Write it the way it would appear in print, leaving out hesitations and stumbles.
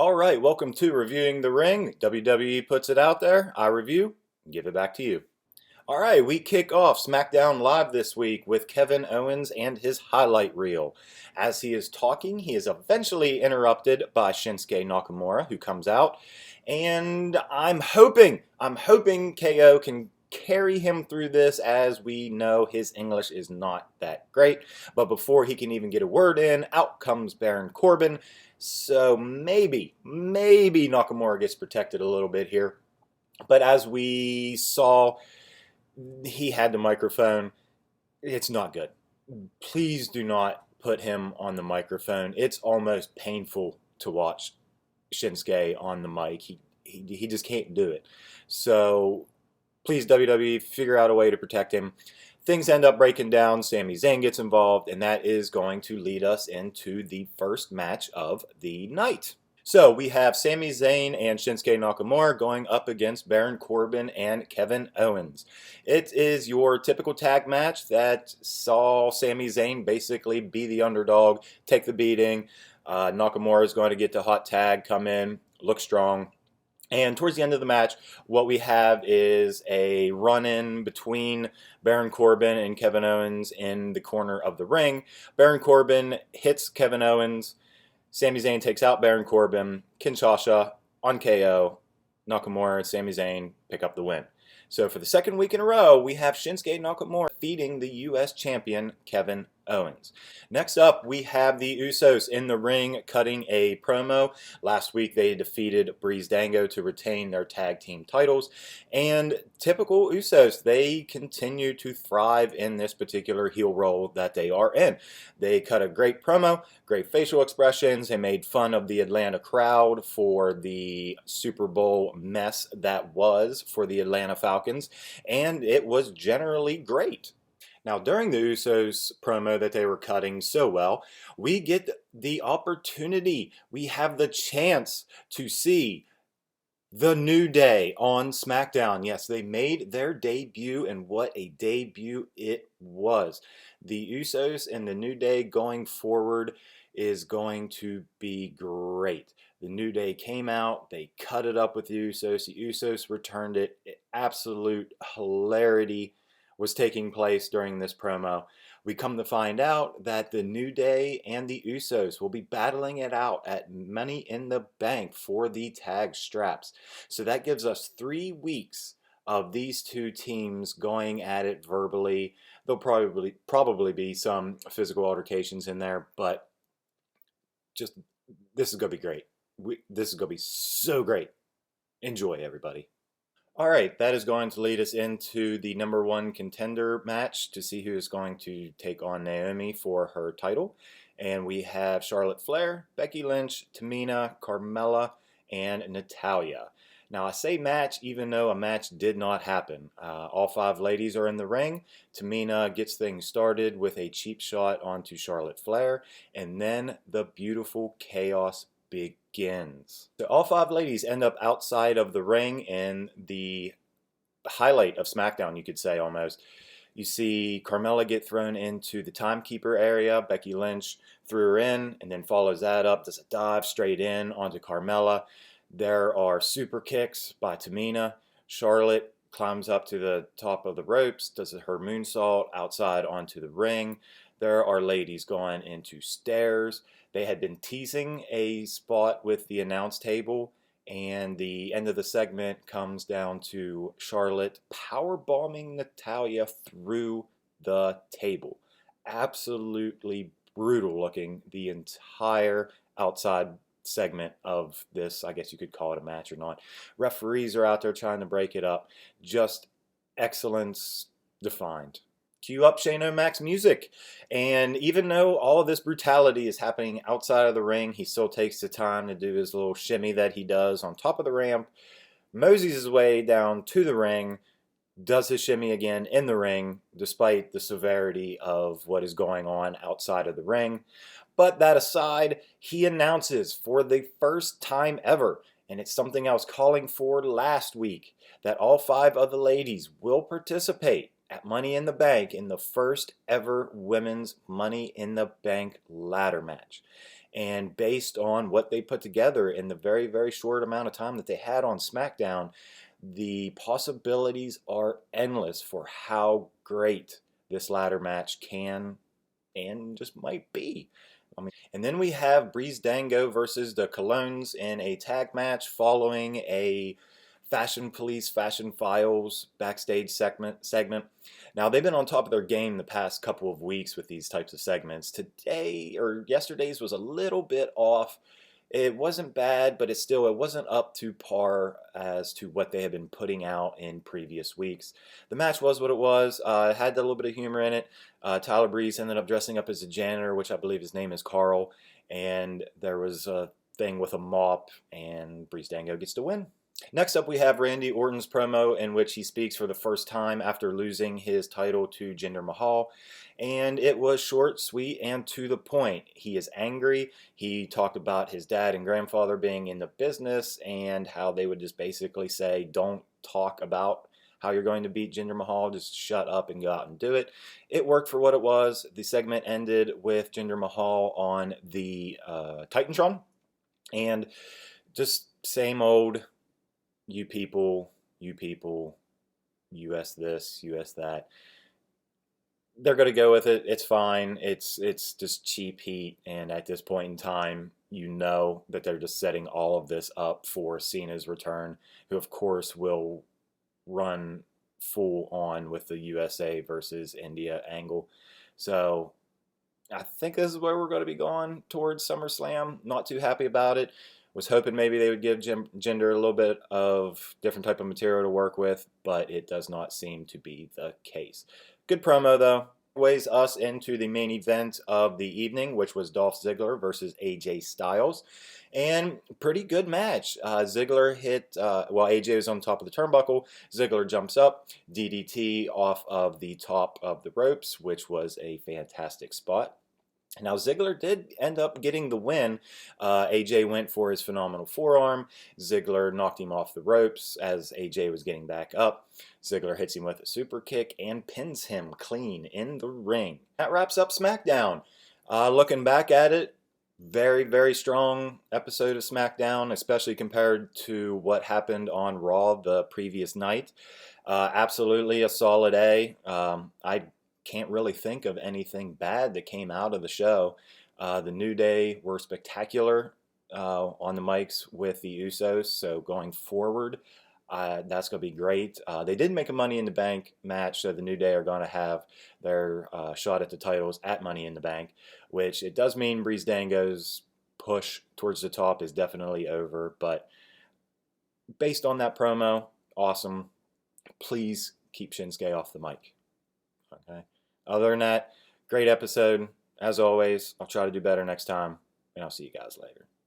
All right, welcome to Reviewing the Ring. WWE puts it out there, I review, and give it back to you. All right, we kick off SmackDown Live this week with Kevin Owens and his highlight reel. As he is talking, he is eventually interrupted by Shinsuke Nakamura, who comes out, and I'm hoping KO can carry him through this, as we know his English is not that great. But before he can even get a word in, out comes Baron Corbin. So maybe Nakamura gets protected a little bit here. But as we saw, he had the microphone. It's not good. Please do not put him on the microphone. It's almost painful to watch Shinsuke on the mic. He just can't do it. So please, WWE, figure out a way to protect him. Things end up breaking down. Sami Zayn gets involved, and that is going to lead us into the first match of the night. So we have Sami Zayn and Shinsuke Nakamura going up against Baron Corbin and Kevin Owens. It is your typical tag match that saw Sami Zayn basically be the underdog, take the beating. Nakamura is going to get the hot tag, come in, look strong. And towards the end of the match, what we have is a run-in between Baron Corbin and Kevin Owens in the corner of the ring. Baron Corbin hits Kevin Owens. Sami Zayn takes out Baron Corbin. Kinshasa on KO. Nakamura and Sami Zayn pick up the win. So for the second week in a row, we have Shinsuke Nakamura defeating the U.S. champion Kevin Owens. Next up, we have the Usos in the ring cutting a promo. Last week, they defeated Breezango to retain their tag team titles. And typical Usos, they continue to thrive in this particular heel role that they are in. They cut a great promo, great facial expressions. They made fun of the Atlanta crowd for the Super Bowl mess that was for the Atlanta Falcons. And it was generally great. Now, during the Usos promo that they were cutting so well, we get the opportunity, we have the chance to see the New Day on SmackDown. Yes, they made their debut, and what a debut it was. The Usos and the New Day going forward is going to be great. The New Day came out, they cut it up with the Usos. The Usos returned it. Absolute hilarity was taking place during this promo. We come to find out that the New Day and the Usos will be battling it out at Money in the Bank for the tag straps. So that gives us 3 weeks of these two teams going at it verbally. There'll probably be some physical altercations in there, but just this is going to be great. This is going to be so great. Enjoy, everybody. All right, that is going to lead us into the number 1 contender match to see who is going to take on Naomi for her title. And we have Charlotte Flair, Becky Lynch, Tamina, Carmella, and Natalya. Now, I say match even though a match did not happen. All 5 ladies are in the ring. Tamina gets things started with a cheap shot onto Charlotte Flair, and then the beautiful chaos begins. So all 5 ladies end up outside of the ring in the highlight of SmackDown, you could say almost. You see Carmella get thrown into the timekeeper area. Becky Lynch threw her in and then follows that up, does a dive straight in onto Carmella. There are super kicks by Tamina. Charlotte climbs up to the top of the ropes, does her moonsault outside onto the ring. There are ladies going into stairs. They had been teasing a spot with the announce table, and the end of the segment comes down to Charlotte powerbombing Natalya through the table. Absolutely brutal looking, the entire outside segment of this. I guess you could call it a match or not. Referees are out there trying to break it up. Just excellence defined. Cue up Shane O'Mac's music. And even though all of this brutality is happening outside of the ring, he still takes the time to do his little shimmy that he does on top of the ramp, moseys his way down to the ring, does his shimmy again in the ring, despite the severity of what is going on outside of the ring. But that aside, he announces for the first time ever, and it's something I was calling for last week, that all 5 of the ladies will participate at Money in the Bank in the first ever women's Money in the Bank ladder match. And based on what they put together in the very, very short amount of time that they had on SmackDown, the possibilities are endless for how great this ladder match can and just might be. And then we have Breeze Dango versus the Colognes in a tag match following a Fashion Police, Fashion Files backstage segment. Now, they've been on top of their game the past couple of weeks with these types of segments. Today, or yesterday's, was a little bit off. It wasn't bad, but it wasn't up to par as to what they had been putting out in previous weeks. The match was what it was. It had a little bit of humor in it. Tyler Breeze ended up dressing up as a janitor, which I believe his name is Carl, and there was a thing with a mop, and Breeze Dango gets to win. Next up, we have Randy Orton's promo in which he speaks for the first time after losing his title to Jinder Mahal. And it was short, sweet, and to the point. He is angry. He talked about his dad and grandfather being in the business and how they would just basically say, don't talk about how you're going to beat Jinder Mahal, just shut up and go out and do it. It worked for what it was. The segment ended with Jinder Mahal on the Titantron. And just same old, you people, US this, US that. They're going to go with it. It's fine. It's just cheap heat. And at this point in time, you know that they're just setting all of this up for Cena's return, who of course will run full on with the USA versus India angle. So I think this is where we're going to be going towards SummerSlam. Not too happy about it. Was hoping maybe they would give Jinder a little bit of different type of material to work with, but it does not seem to be the case. Good promo though. Ways us into the main event of the evening, which was Dolph Ziggler versus AJ Styles. And pretty good match. Ziggler hit, while AJ was on top of the turnbuckle, Ziggler jumps up, DDT off of the top of the ropes, which was a fantastic spot. Now, Ziggler did end up getting the win. AJ went for his phenomenal forearm. Ziggler knocked him off the ropes as AJ was getting back up. Ziggler hits him with a super kick and pins him clean in the ring. That wraps up SmackDown. Looking back at it, very, very strong episode of SmackDown, especially compared to what happened on Raw the previous night. Absolutely a solid A. I can't really think of anything bad that came out of the show. The New Day were spectacular on the mics with the Usos, so going forward, that's going to be great. They did make a Money in the Bank match, so the New Day are going to have their shot at the titles at Money in the Bank, which it does mean Breeze Dango's push towards the top is definitely over, but based on that promo, awesome. Please keep Shinsuke off the mic. Okay. Other than that, great episode. As always, I'll try to do better next time, and I'll see you guys later.